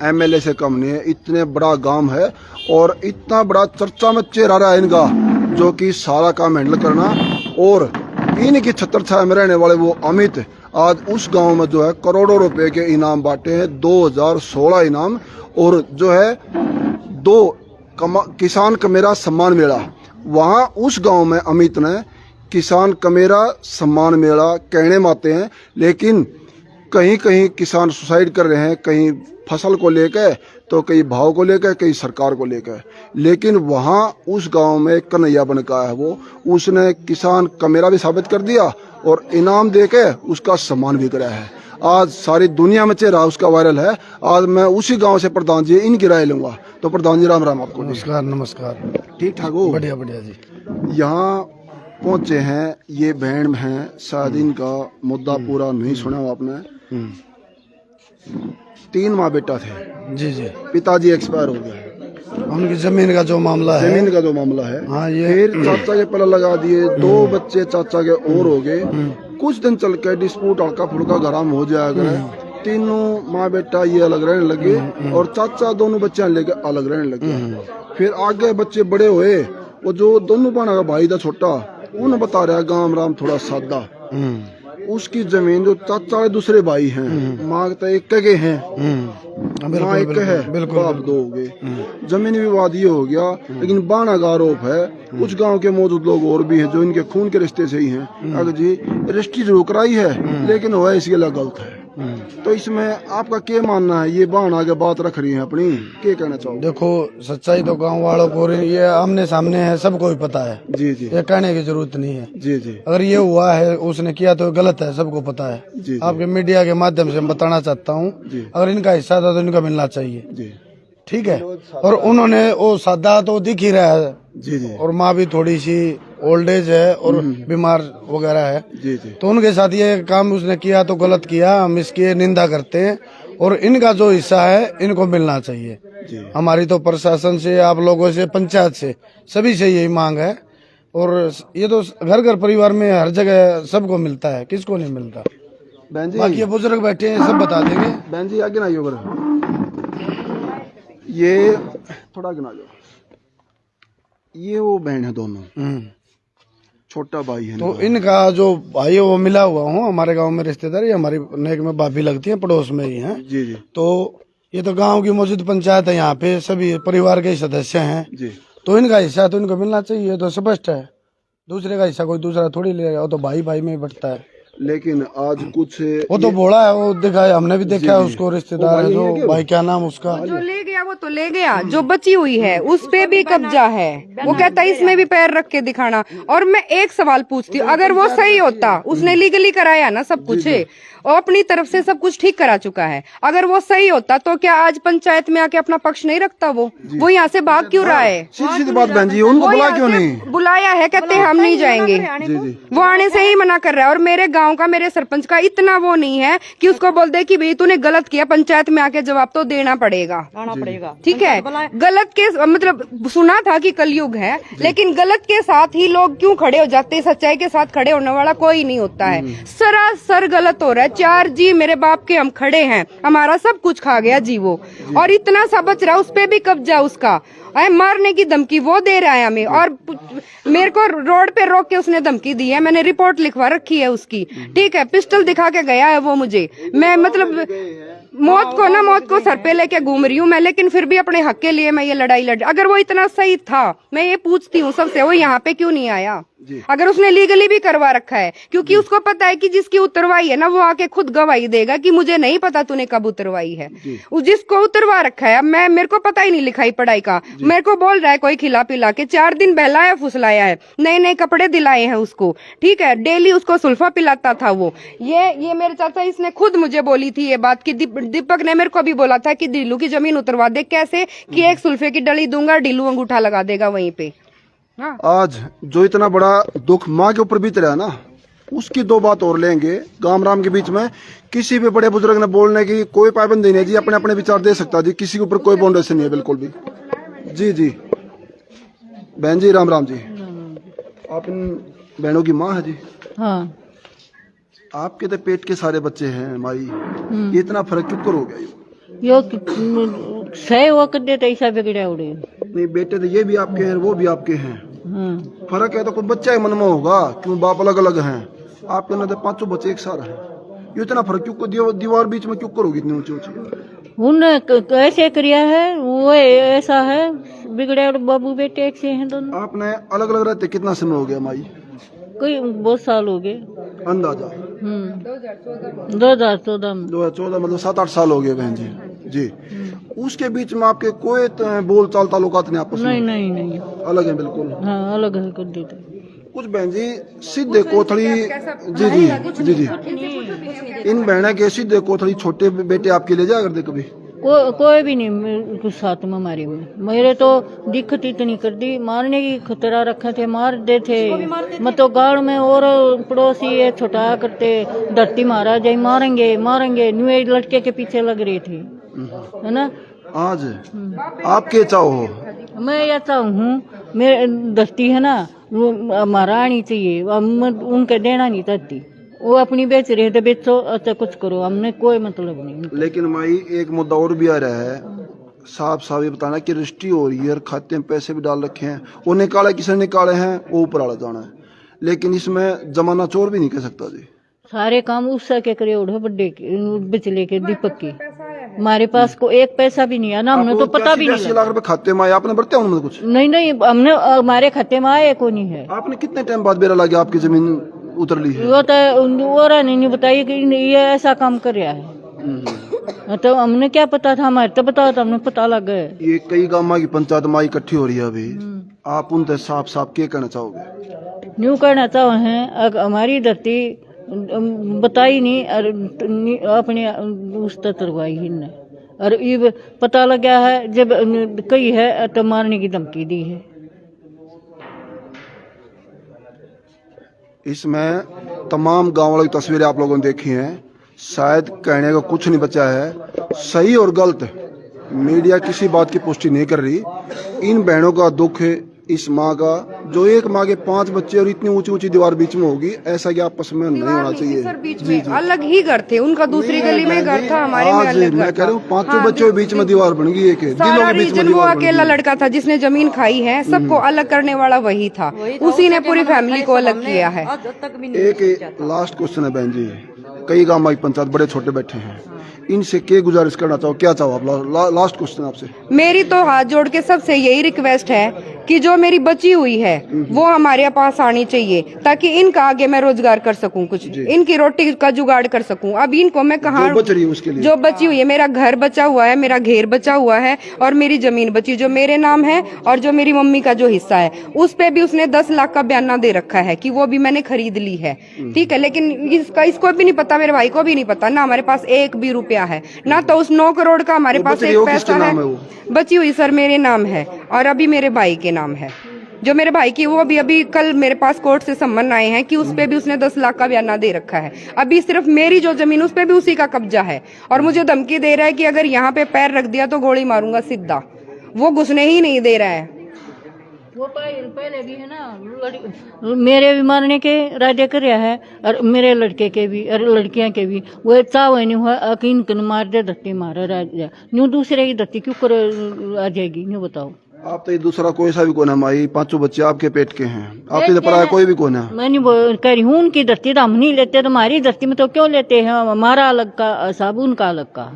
एमएलए से कम नहीं है, इतने बड़ा गांव है और इतना बड़ा चर्चा में चेहरा रहा है इनका, जो कि सारा काम हैंडल करना। और इनकी छत्र छाया में रहने वाले वो अमित आज उस गांव में जो है करोड़ों रुपए के इनाम बांटे हैं, 2016 इनाम। और जो है 2 किसान कमेरा सम्मान मेला, वहां उस गांव में अमित ने किसान कमेरा सम्मान मेला कहने में आते हैं, लेकिन कहीं कहीं किसान सुसाइड कर रहे हैं, कहीं फसल को लेकर, तो कहीं भाव को लेकर, कहीं सरकार को लेकर। लेकिन वहां उस गांव में कन्हैया बनका है, वो उसने किसान कमेरा भी साबित कर दिया और इनाम देके उसका सम्मान भी कराया है। आज सारी दुनिया में चेहरा उसका वायरल है। आज मैं उसी गांव से प्रधान जी इनकी राय लूंगा। तो प्रधान जी, राम राम आपको। नमस्कार नमस्कार। ठीक ठाक हो? बढ़िया बढ़िया जी। यहाँ पहुंचे हैं, ये बहन है, शायद इनका मुद्दा पूरा नहीं सुना हो आपने। 3 माँ बेटा थे जी जी। पिताजी एक्सपायर हो गए, उनकी जमीन का जो मामला है, जमीन का जो मामला है। हाँ, ये फिर चाचा के पहले लगा दिए, 2 बच्चे चाचा के और हो गए। कुछ दिन चल के डिस्प्यूट हल्का फुल्का गरम हो जाया करे, तीनों माँ बेटा ये अलग रहने लगे और चाचा दोनों बच्चे लेके अलग रहने लगे। फिर आगे बच्चे बड़े हुए, वो जो दोनों बहना का भाई था छोटा, उन्हें बता रहा गांव राम थोड़ा सादा, उसकी जमीन जो चाचा वाले दूसरे भाई हैं, माँ तो एक के हैं, माँ एक है, बाप 2 हो गए। जमीन विवाद ये हो गया, लेकिन बाणा का आरोप है, कुछ गांव के मौजूद लोग और भी हैं जो इनके खून के रिश्ते से ही हैं। अगर जी रजिस्ट्री जरूर कराई है, लेकिन वह इसके लिए गलत है। तो इसमें आपका क्या मानना है? ये बाण आगे बात रख रही है अपनी, क्या कहना चाहोगे? देखो, सच्चाई तो गांव वालों को ये आमने सामने है, सबको ही पता है। जी जी, ये कहने की जरूरत नहीं है। जी जी, अगर ये हुआ है, उसने किया तो गलत है, सबको पता है। जी, आपके मीडिया के माध्यम से मैं बताना चाहता हूँ, अगर इनका हिस्सा था तो इनका मिलना चाहिए। जी ठीक है। और उन्होंने वो सादा तो दिख ही रहा है। जी जी, और माँ भी थोड़ी सी ओल्ड एज है और बीमार वगैरह है। जी जी, तो उनके साथ ये काम उसने किया तो गलत किया, हम इसकी निंदा करते हैं। और इनका जो हिस्सा है इनको मिलना चाहिए। हमारी तो प्रशासन से, आप लोगों से, पंचायत से, सभी से यही मांग है। और ये तो घर घर परिवार में हर जगह सबको मिलता है, किसको नहीं मिलता। बहन जी, बाकी ये बुजुर्ग बैठे हैं, सब बता देंगे। बहन जी आगे ना आइए, उधर ये थोड़ा आगे ना आ जाओ। ये वो बहन है दोनों, छोटा भाई है। तो इनका जो भाई है वो मिला हुआ हूँ, हमारे गांव में रिश्तेदार, ये हमारी नेक में भाभी लगती है, पड़ोस में ही है। जी जी, तो ये तो गांव की मौजूद पंचायत है, यहाँ पे सभी परिवार के सदस्य हैं। जी, तो इनका हिस्सा तो इनको मिलना चाहिए, तो स्पष्ट है। दूसरे का हिस्सा कोई दूसरा थोड़ी लेगा, वो तो भाई भाई में ही बटता है। लेकिन आज कुछ वो तो बोला है, वो देखा है, हमने भी देखा है उसको, रिश्तेदार है जो भाई, क्या नाम उसका, जो ले गया वो तो ले गया, जो बची हुई है उस पे भी कब्जा है। वो कहता है इसमें भी पैर रख के दिखाना। और मैं एक सवाल पूछती हूँ, अगर वो सही होता, उसने लीगली कराया ना सब कुछ, और अपनी तरफ से सब कुछ ठीक करा चुका है, अगर वो सही होता तो क्या आज पंचायत में आके अपना पक्ष नहीं रखता? वो यहाँ से भाग क्यों रहा है? सीधी सीधी बात बहन जी, उनको वो बुला यहाँ क्यों से नहीं? बुलाया है, कहते हैं हम नहीं जाएंगे। जी जी, वो आने से ही मना कर रहा है। और मेरे गांव का, मेरे सरपंच का इतना वो नहीं है कि उसको बोल दे कि भाई तूने गलत किया, पंचायत में आके जवाब तो देना पड़ेगा। ठीक है, गलत के मतलब सुना था कि कलयुग है, लेकिन गलत के साथ ही लोग क्यों खड़े हो जाते हैं? सच्चाई के साथ खड़े होने वाला कोई नहीं होता है। सरासर गलत हो रहा है। 4 जी मेरे बाप के हम खड़े हैं, हमारा सब कुछ खा गया जी वो, और इतना सा बच रहा, उस पे भी कब्जा उसका है। मारने की धमकी वो दे रहा है हमें, और मेरे को रोड पे रोक के उसने धमकी दी है, मैंने रिपोर्ट लिखवा रखी है उसकी। ठीक है, पिस्टल दिखा के गया है वो मुझे। मैं मतलब मौत को सर पे लेके घूम रही हूँ मैं, लेकिन फिर भी अपने हक के लिए मैं ये लड़ाई लड़। अगर वो इतना सही था, मैं ये पूछती हूँ सबसे, वो यहाँ पे क्यों नहीं आया? अगर उसने लीगली भी करवा रखा है, क्योंकि उसको पता है कि जिसकी उतरवाई है ना, वो आके खुद गवाही देगा कि मुझे नहीं पता तूने कब उतरवाई है। जिसको उतरवा रखा है, मेरे को पता ही नहीं लिखाई पढ़ाई का, मेरे को बोल रहा है कोई खिला पिला के 4 दिन बहलाया फुसलाया है, नए नए कपड़े दिलाए हैं उसको। ठीक है, डेली उसको सुल्फा पिलाता था वो। ये मेरे चाचा, इसने खुद मुझे बोली थी ये बात कि दीपक ने मेरे को भी बोला था कि ढीलू की जमीन उतरवा दे। कैसे कि 1 सुल्फे की डली दूंगा, ढीलू अंगूठा लगा देगा वहीं पे। हाँ। आज जो इतना बड़ा दुख माँ के ऊपर बीत रहा है ना, उसकी 2 बात और लेंगे। गांव राम के बीच में किसी भी बड़े बुजुर्ग ने बोलने की कोई पाबंदी नहीं जी, अपने अपने विचार दे सकता जी, किसी के ऊपर कोई बाउंड्री नहीं है बिल्कुल भी। जी जी, बहन जी राम राम जी, आप इन बहनों की माँ है जी? हाँ। आपके तो पेट के सारे बच्चे हैं माई, ये इतना फर्क क्यों हो गया? यो सही वो कर देते ऐसा बिगड़े उड़े। नहीं, बेटे तो ये भी आपके हैं, वो भी आपके हैं। फर्क है तो कोई बच्चा ही मन में होगा, क्यों बाप अलग अलग हैं। आपके ना तो 5 बच्चे एक साथ हैं, ये इतना फर्क क्यों? दीवार बीच में क्यों करोगी इतनी ऊंची ऊंची? उन्होंने कैसे किया है वो ऐसा है, बिगड़े और बाबू बेटे एक से हैं दोनों। आपने अलग अलग रहते कितना समय हो गया माई? कोई बहुत साल हो गए। अंदाजा 2014 में। 2014 मतलब 7-8 साल हो गए बहन जी। जी, उसके बीच में आपके कोई बोल चाल ताल्लुकात नहीं आपस में? नहीं अलग है बिल्कुल। हाँ, अलग है कर देते। कुछ बहन जी सीधे कोथड़ी, जी जी जी जी, इन बहना के सीधे कोथड़ी छोटे बेटे आपके ले जाया करते कभी? कोई भी नहीं कुछ साथ में मारे हुए। मेरे तो दिक्कत इतनी कर दी, मारने की खतरा रखे थे, मार दे थे। मैं तो गाँव में और पड़ोसी ये छोटा करते, धरती मारा जाए, मारेंगे न्यू लड़के के पीछे लग रही थी, है ना। आज आप क्या चाहो? मैं ये चाहूँ मेरे दस्ती है ना वो हमारा आनी चाहिए, हम उनके देना नहीं चाहती। वो अपनी बेच रहे थे, बेचो अच्छा कुछ करो, हमने कोई मतलब नहीं। लेकिन माई एक मुद्दा और भी आ रहा है, साफ साफ ये बताना कि रजिस्ट्री हो रही है और खाते में पैसे भी डाल रखे हैं, वो निकाले किसने निकाले हैं वो ऊपर वाला जाना है, लेकिन इसमें जमाना चोर भी नहीं कह सकता जी। सारे काम उससे के करे उड़ो बड्डे बिचले के दीपक की, हमारे पास को एक पैसा भी नहीं है ना, हमने तो पता भी नहीं 80 लाख रुपए खाते में आए, आपने भरते हैं उनमें कुछ? नहीं हमने हमारे खाते में आए को नहीं है। आपने कितने टाइम बाद बेरा लगे आपकी जमीन उतर ली है? वो तो और नहीं बताइए कि ये ऐसा काम कर रहा है, तो हमने क्या पता था, हमारे तो पता था, हमने पता लग गए। ये कई गांव की पंचायत माई इकट्ठी हो रही है अभी, आप उनसे साफ साफ क्या कहना चाहोगे? न्यू कहना चाहो हैं हमारी धरती बताई नहीं और अपने उस तरवाई ही ने, और ये पता लगा है जब कई है तो मारने की धमकी दी है। इसमें तमाम गांव वालों की तस्वीरें आप लोगों ने देखी हैं, शायद कहने का कुछ नहीं बचा है, सही और गलत मीडिया किसी बात की पुष्टि नहीं कर रही। इन बहनों का दुख है, इस माँ का जो एक माँ के 5 बच्चे और इतनी ऊंची ऊंची दीवार बीच में होगी, ऐसा कि आपस में नहीं होना चाहिए। सर बीच में अलग ही घर थे, उनका दूसरी गली में घर था, हमारे में अलग मैं कह रहा हूँ 5 बच्चों के बीच में दीवार बन गई, एक सारा रीजन वो अकेला लड़का था जिसने जमीन खाई है, सबको अलग करने वाला वही था, उसी ने पूरी फैमिली को अलग किया है। एक लास्ट क्वेश्चन है बहन जी, कई गांव की पंचायत बड़े छोटे बैठे हैं, इनसे क्या गुजारिश करना चाहो, क्या चाहो आप? लास्ट क्वेश्चन आपसे मेरी तो हाथ जोड़ के सबसे यही रिक्वेस्ट है कि जो मेरी बची हुई है वो हमारे पास आनी चाहिए, ताकि इनका आगे मैं रोजगार कर सकूं, कुछ इनकी रोटी का जुगाड़ कर सकूं। अब इनको मैं कहाँ बच रही हूँ उसके लिए, जो बची हुई है, मेरा घर बचा हुआ है, मेरा घेर बचा हुआ है, और मेरी जमीन बची जो मेरे नाम है, और जो मेरी मम्मी का जो हिस्सा है उस पे भी उसने 10 लाख का बयाना दे रखा है कि वो भी मैंने खरीद ली है, ठीक है। लेकिन इसको भी नहीं पता, मेरे भाई को भी नहीं पता, ना हमारे पास एक भी रुपया है, ना तो उस 9 करोड़ का हमारे पास एक पैसा है। बची हुई सर मेरे नाम है और अभी मेरे भाई के नाम है। जो मेरे भाई की वो भी अभी कल मेरे पास कोर्ट से सम्मन आए हैं कि उस पे भी उसने 10 लाख का बयाना दे रखा है। अभी सिर्फ मेरी जो जमीन उस पे भी उसी का कब्जा है, और मुझे धमकी दे रहा है कि अगर यहाँ पे पैर रख दिया तो गोली मारूंगा सीधा। वो घुसने ही नहीं दे रहा है। वो पहले भी है ना, मेरे भी मारने के इरादे कर रहा है, और मेरे लड़के के भी और लड़कियां के भी। वो चाव नहीं हुआ अकीन कन मार दे, धरती मारा राजा न्यू दूसरे की धरती क्यों कर आ जाएगी, न्यू बताओ। आप तो ये दूसरा कोई सा भी कौन है माई, 5 बच्चे आपके पेट के हैं, आपकी तो पराया कोई भी कौन है। मैं नहीं कह रही हूँ उनकी धरती तो हम नहीं लेते, तो हमारी धरती में तो क्यों लेते हैं, हमारा अलग का साबुन का अलग का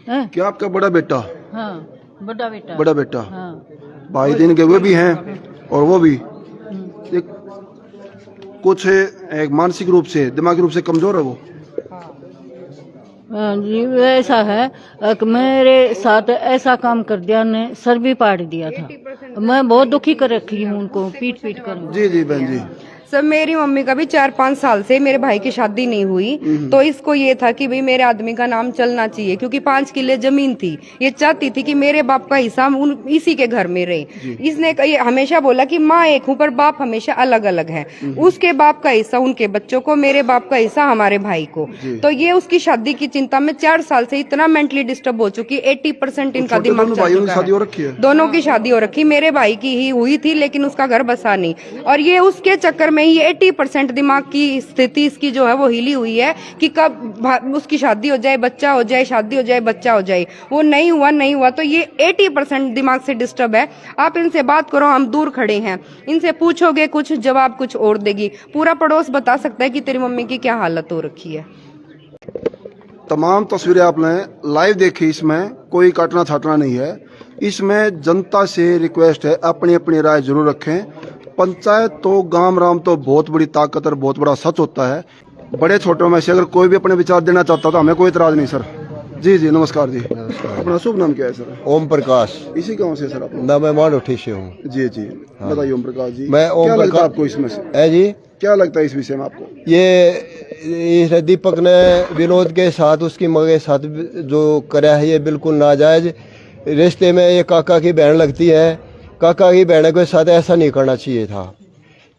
है। क्या आपका बड़ा बेटा? हाँ बड़ा बेटा, बड़ा बेटा। हाँ भाई दिन के वे भी हैं और वो भी एक कुछ एक मानसिक रूप से दिमागी रूप से कमजोर है वो। जी ऐसा है कि मेरे साथ ऐसा काम कर दिया ने, सर भी पाट दिया था। मैं बहुत दुखी कर रखी हूँ उनको, पीट कर। जी जी बहन जी, सब मेरी मम्मी का भी 4-5 साल से मेरे भाई की शादी नहीं हुई, तो इसको ये था कि भाई मेरे आदमी का नाम चलना चाहिए, क्योंकि 5 किले जमीन थी। ये चाहती थी कि मेरे बाप का हिस्सा इसी के घर में रहे। इसने ये हमेशा बोला कि माँ एक हूँ पर बाप हमेशा अलग अलग है। उसके बाप का हिस्सा उनके बच्चों को, मेरे बाप का हिस्सा हमारे भाई को। तो ये उसकी शादी की चिंता में 4 साल से इतना मेंटली डिस्टर्ब हो चुकी, 80% इनका दिमाग चल चुका है। दोनों की शादी हो रखी, मेरे भाई की ही हुई थी लेकिन उसका घर बसा नहीं, और ये उसके चक्कर में ये 80% दिमाग की स्थिति इसकी जो है वो हिली हुई है कि कब उसकी शादी हो जाए, बच्चा हो जाए, शादी हो जाए, बच्चा हो जाए। वो नहीं हुआ तो ये 80% दिमाग से डिस्टर्ब है। आप इनसे बात करो, हम दूर खड़े हैं, इनसे पूछोगे कुछ जवाब कुछ और देगी। पूरा पड़ोस बता सकता है कि तेरी मम्मी की क्या हालत हो रखी है। तमाम तस्वीरें आपने लाइव देखी, इसमें कोई काटना छाटना नहीं है। इसमें जनता से रिक्वेस्ट है अपनी अपनी राय जरूर रखें। पंचायत तो गांव राम तो बहुत बड़ी ताकत और बहुत बड़ा सच होता है। बड़े छोटों में से अगर कोई भी अपने विचार देना चाहता तो हमें कोई इतराज नहीं सर। जी जी नमस्कार जी। अपना शुभ नाम क्या है सर? ओम प्रकाश। इसी गांव से सर आप? ना मैं मांडोठी से हूँ। जी जी बताइए ओम प्रकाश जी। मैं ओम क्या लगता है प्रकाश आपको इसमें से? है जी, क्या लगता है इस विषय में आपको? ये दीपक ने विनोद के साथ उसकी माँ के साथ जो करा है ये बिल्कुल नाजायज। रिश्ते में ये काका की बहन लगती है, काका की बहन के साथ ऐसा नहीं करना चाहिए था।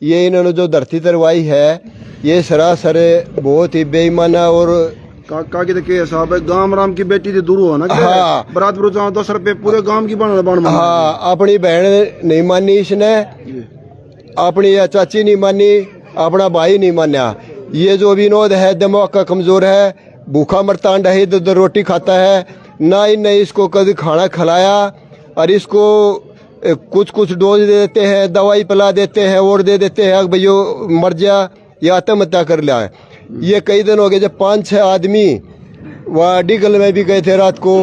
ये इन्होंने जो धरती तरवाई है ये सरासर बहुत ही बेईमाना और काका की तो के साहब है गांव राम की बेटी थी दूर हो ना हाँ। बरात बुरो जाओ 10 रुपए पूरे गांव की बन हाँ, अपनी बहन नहीं मानी इसने, अपनी चाची नहीं मानी, अपना भाई नहीं माना। ये जो विनोद है दिमाग का कमजोर है, भूखा मरता अंडा है, इधर रोटी खाता है, ना इनने इसको कभी खाना खिलाया। और इसको कुछ कुछ डोज दे देते हैं, दवाई पिला देते हैं और दे देते हैं भैया मर जा या आत्महत्या कर लिया। ये कई दिन हो गए जब 5-6 आदमी वहाँ डिगल में भी गए थे रात को।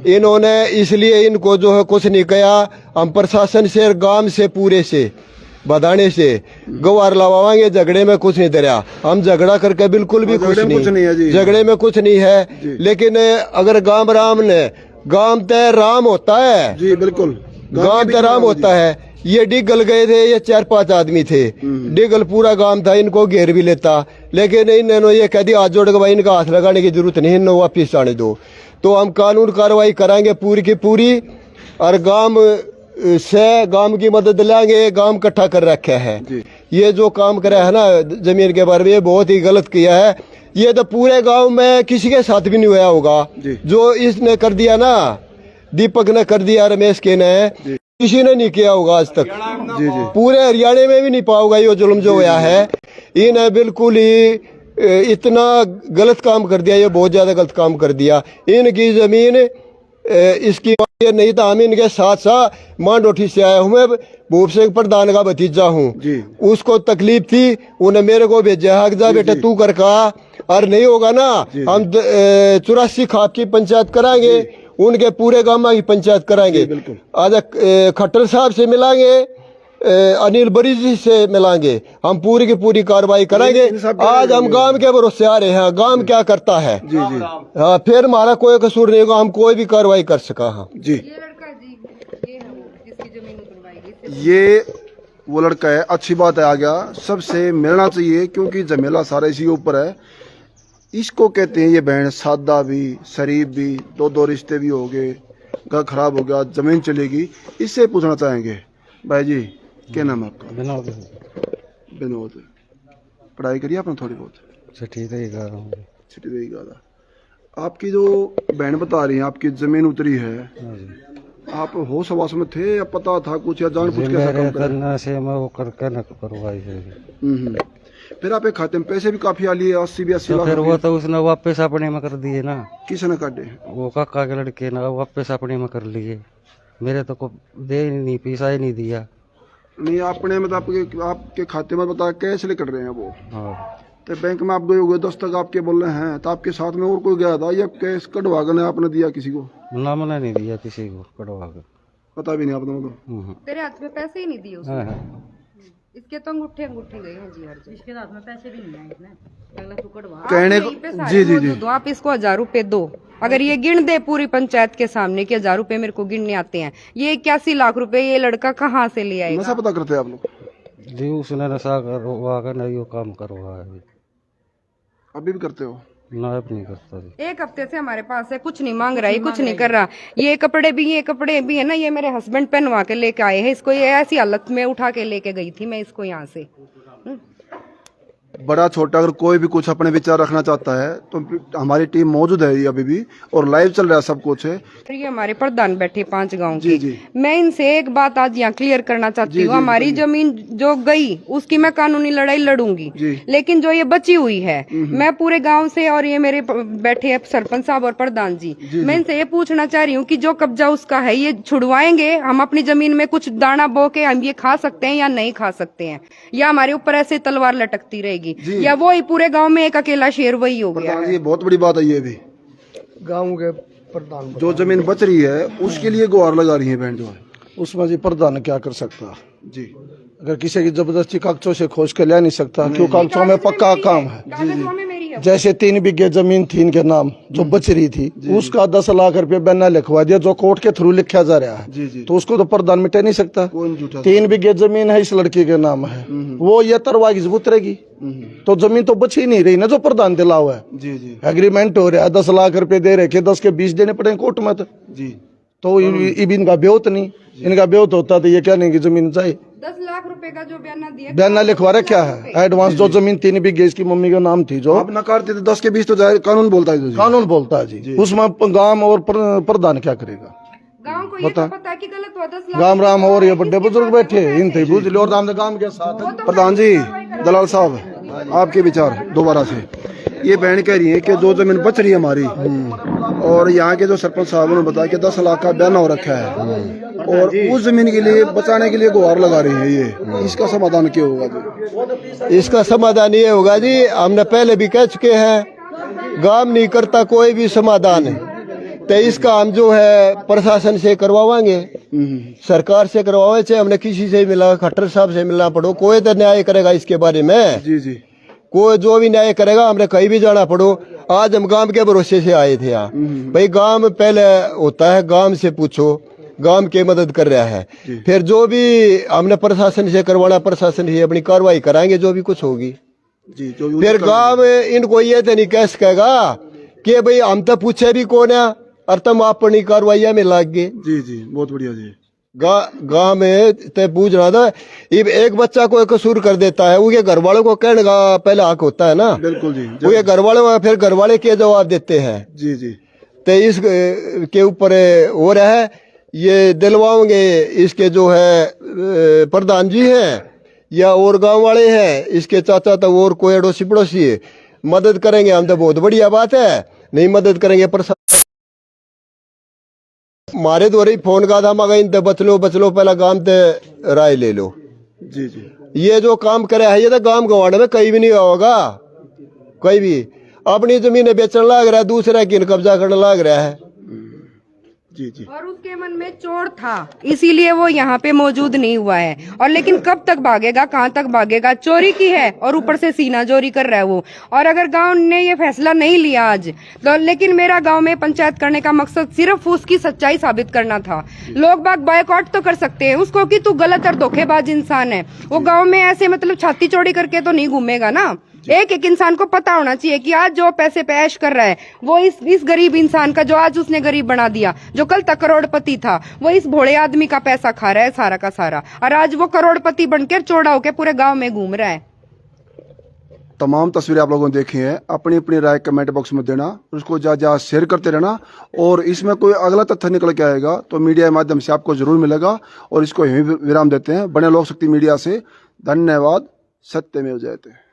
इन्होंने इसलिए इनको जो है कुछ नहीं किया। हम प्रशासन से गांव से पूरे से बधाने से गवार लवाएंगे, झगड़े में कुछ नहीं दरिया। हम झगड़ा करके बिल्कुल भी कुछ नहीं है जी, झगड़े में कुछ नहीं है। लेकिन अगर गांव राम ने गांव तय राम होता है जी, बिल्कुल गांव तय राम होता है। ये डिगल गए थे, ये 4-5 आदमी थे, डिगल पूरा गांव था, इनको घेर भी लेता। लेकिन इन्होंने ये कह दिया हाथ जोड़ के भाई इनका हाथ लगाने की जरूरत नहीं, इन्होंने वापिस आने दो। तो हम कानून कार्रवाई कराएंगे पूरी की पूरी, और गांव से गांव की मदद लेंगे। गांव इकट्ठा कर रखा है। ये जो काम करा है ना जमीन के बारे में, ये बहुत ही गलत किया है। ये तो पूरे गांव में किसी के साथ भी नहीं हुआ होगा जो इसने कर दिया ना, दीपक ने कर दिया, रमेश के ने, किसी ने नहीं किया होगा आज तक। जी जी, पूरे हरियाणा में भी नहीं पाओगा ये जुल्म जो हुआ है। इन्हें बिल्कुल ही इतना गलत काम कर दिया, ये बहुत ज्यादा गलत काम कर दिया। इनकी जमीन इसकी नहीं था, हम इनके साथ साथ मांडोठी से आया हूँ, मैं भूप सिंह प्रधान का भतीजा हूँ। उसको तकलीफ थी, उन्हें मेरे को भेजा है जा बेटा तू कर कहा, और नहीं होगा ना हम 84 खाप की पंचायत कराएंगे, उनके पूरे गांव की पंचायत कराएंगे। आज खट्टर साहब से मिलाएंगे, अनिल बरी जी से मिलाएंगे, हम पूरी की पूरी कार्रवाई कराएंगे। आज हम गांव के भरोसे आ रहे हैं, गांव क्या करता है जी जी। हाँ, फिर हमारा कोई कसूर नहीं होगा, हम कोई भी कार्रवाई कर सका। हाँ जी, ये वो लड़का है, अच्छी बात है, आ गया, सबसे मिलना चाहिए क्योंकि झमेला सारा इसी ऊपर है। इसको कहते हैं ये बहन सादा भी शरीफ भी, 2 रिश्ते भी हो गए, घर खराब हो गया, जमीन चलेगी। इससे पूछना चाहेंगे भाई जी क्या नाम है आपका? विनोद। विनोद, पढ़ाई करिए आपने थोड़ी बहुत? छठी तक गा रहा हूँ। छठी तक गा रहा। आपकी जो बहन बता रही है आपकी जमीन उतरी है, आप होश हवास में थे या पता था कुछ या जान बुझ के से मैं वो करके न करवाई। फिर आपके खाते में पैसे भी काफी आ लिए, 80-82 लाख। फिर वो तो उसने वापस अपने में कर दिए ना। किसने काटे? वो काका के लड़के ने वापस अपने में कर लिए, मेरे तो को दे नहीं, पैसा ही नहीं दिया। नहीं अपने में तो आपके खाते में बता कैश ले कर रहे हैं वो। हाँ, तो बैंक में आप गए हुए 10 तक आपके बोल रहे हैं, तो आपके साथ में और कोई गया था या कैश कटवा कर आपने दिया किसी को? ना मैंने नहीं दिया किसी को कटवा कर, पता भी नहीं आपने? मतलब तेरे हाथ में पैसे ही नहीं दिए उसने। इसके तो अंगूठे गए हैं जी, हर इसके हाथ में पैसे भी नहीं आए इसने। अगला तू कटवा कहने को जी जी जी, तो आप इसको 1000 रुपए दो। अगर ये गिन दे पूरी पंचायत के सामने कि 1000 रुपए मेरे को गिनने आते हैं, ये 81 लाख रुपए ये लड़का कहाँ से ले आएगा? नशा पता करते हैं आप लोग जी? उसने नशा करवा कर नहीं, वो काम करवा है। अभी भी करते हो? ना अब नहीं करता जी। 1 हफ्ते से हमारे पास है, कुछ नहीं मांग रहा है, कुछ नहीं कर रहा। ये कपड़े भी है ना, ये मेरे हस्बैंड पहनवा के लेके आए हैं इसको। ये ऐसी हालत में उठा के लेके गई थी मैं इसको यहाँ से। बड़ा छोटा अगर कोई भी कुछ अपने विचार रखना चाहता है तो हमारी टीम मौजूद है ये अभी भी, और लाइव चल रहा है सब कुछ है। ये हमारे प्रधान बैठे 5 गांव के, मैं इनसे एक बात आज यहाँ क्लियर करना चाहती हूँ। हमारी जमीन जो गई उसकी मैं कानूनी लड़ाई लड़ूंगी, लेकिन जो ये बची हुई है मैं पूरे गांव से, और ये मेरे बैठे है सरपंच साहब और प्रधान जी, मैं इनसे ये पूछना चाह रही हूँ कि जो कब्जा उसका है ये छुड़वाएंगे हम अपनी जमीन में कुछ दाना बो के हम ये खा सकते हैं या नहीं खा सकते हैं, या हमारे ऊपर ऐसे तलवार लटकती रहेगी, या वो ही पूरे गांव में एक अकेला शेर वही हो गया है। ये बहुत बड़ी बात है। ये भी गांव के प्रधान जो जमीन बच रही है उसके लिए गुहार लगा रही है बहन जो है, उसमें जी प्रधान क्या कर सकता जी? अगर किसी की जबरदस्ती कागजों से खोज के ले नहीं सकता, क्यों कागजों में पक्का काम है। जैसे 3 बीघे जमीन थी इनके नाम जो बच रही थी, उसका 10 लाख रुपए बना लिखवा दिया जो कोर्ट के थ्रू लिखा जा रहा है, तो उसको तो प्रधान मिटा नहीं सकता। 3 बीघे जमीन है इस लड़की के नाम है, वो ये तरवागी उतरेगी तो जमीन तो बच ही नहीं रही ना जो प्रधान दिला हुआ है। एग्रीमेंट हो रहा है, 10 लाख रुपए दे रखे, 10 के 20 देने पड़ेंगे कोर्ट में। तो इनका ब्योत नहीं, इनका ब्योत होता तो ये क्या नहीं कि जमीन चाहिए। 10 लाख रुपए का जो बयाना दिया, बयाना लिखवा रखा है एडवांस, जो जमीन 3 बीघे इसकी मम्मी का नाम थी, जो आप नकारते थे 10 के 20 तो जाए, कानून बोलता है तो कानून बोलता है जी। उसमें गांव और प्रधान क्या करेगा? गांव को ये तो पता है कि गलत हुआ। 10 लाख गांव राम और ये बड़े बुजुर्ग बैठे इन थे बुझ लो, और राम गांव के साथ। प्रधान जी, दलाल साहब, आपके विचार दोबारा से। ये बहन कह रही है कि जो जमीन बच रही है हमारी, और यहाँ के जो सरपंच साहब ने बताया कि 10 लाख का बयाना हो रखा है, और उस जमीन के लिए बचाने के लिए गुहार लगा रही है। ये इसका समाधान क्या होगा जी? इसका समाधान ये होगा जी, हमने पहले भी कह चुके हैं, गांव नहीं करता कोई भी समाधान है, तो इसका हम जो है प्रशासन से करवाएंगे, सरकार से करवावे, चाहे हमने किसी से मिला, खट्टर साहब से मिलना पड़ो, कोई तो न्याय करेगा इसके बारे में। जी जी, कोई जो भी न्याय करेगा, हमने कहीं भी जाना पड़ो। आज हम गांव के भरोसे से आए थे यहाँ, भाई गांव पहले होता है, गांव से पूछो, गांव की मदद कर रहा है। फिर जो भी हमने प्रशासन से करवाना, प्रशासन से अपनी कार्रवाई कराएंगे जो भी कुछ होगी जी। जो फिर गांव इनको ये तो नहीं कह सकेगा कि भाई हम तो पूछे भी कौन है और तुम अपनी कार्रवाई में लाग गए। जी जी, बहुत बढ़िया जी। गांव में ते पूछ रहा था, एक बच्चा कोई कसूर कर देता है, उसके घर वालों को कहने का पहले हक होता है ना। बिल्कुल जी। उसके घर वाले, फिर घर वाले क्या जवाब देते हैं। जी जी, तो इस के ऊपर हो रहा है, ये दिलवाओगे इसके जो है प्रधान जी हैं या और गांव वाले हैं, इसके चाचा तो और कोई अड़ोसी पड़ोसी है, मदद करेंगे हम तो बहुत बढ़िया बात है, नहीं मदद करेंगे मारे द्वारा ही फोन का था, मगर इन बच लो पहला गांव ते राय ले लो। जी जी, ये जो काम करे है ये तो गांव गंवाड़े में कहीं भी नहीं होगा। कोई भी अपनी जमीन बेचने लग रहा है, दूसरा की कब्जा करने लग रहा है। जी जी, और उसके मन में चोर था, इसीलिए वो यहाँ पे मौजूद नहीं हुआ है। और लेकिन कब तक भागेगा, कहाँ तक भागेगा? चोरी की है और ऊपर से सीना चोरी कर रहा है वो। और अगर गांव ने ये फैसला नहीं लिया आज तो, लेकिन मेरा गांव में पंचायत करने का मकसद सिर्फ उसकी सच्चाई साबित करना था। लोग बाग बायकॉट तो कर सकते हैं उसको कि तू गलत और धोखेबाज इंसान है, वो गाँव में ऐसे मतलब छाती चौड़ी करके तो नहीं घूमेगा ना। एक एक इंसान को पता होना चाहिए कि आज जो पैसे पे ऐश कर रहा है वो इस गरीब इंसान का, जो आज उसने गरीब बना दिया, जो कल तक करोड़पति था, वो इस भोले आदमी का पैसा खा रहा है सारा का सारा, और आज वो करोड़पति बनकर चौड़ा होकर पूरे गांव में घूम रहा है। तमाम तस्वीरें आप लोगों ने देखी हैं, अपनी अपनी राय कमेंट बॉक्स में देना, उसको ज्यादा शेयर करते रहना, और इसमें कोई अगला तथ्य निकल के आएगा तो मीडिया के माध्यम से आपको जरूर मिलेगा। और इसको यहीं विराम देते हैं। बने लोक शक्ति मीडिया से धन्यवाद। सत्यमेव जयते।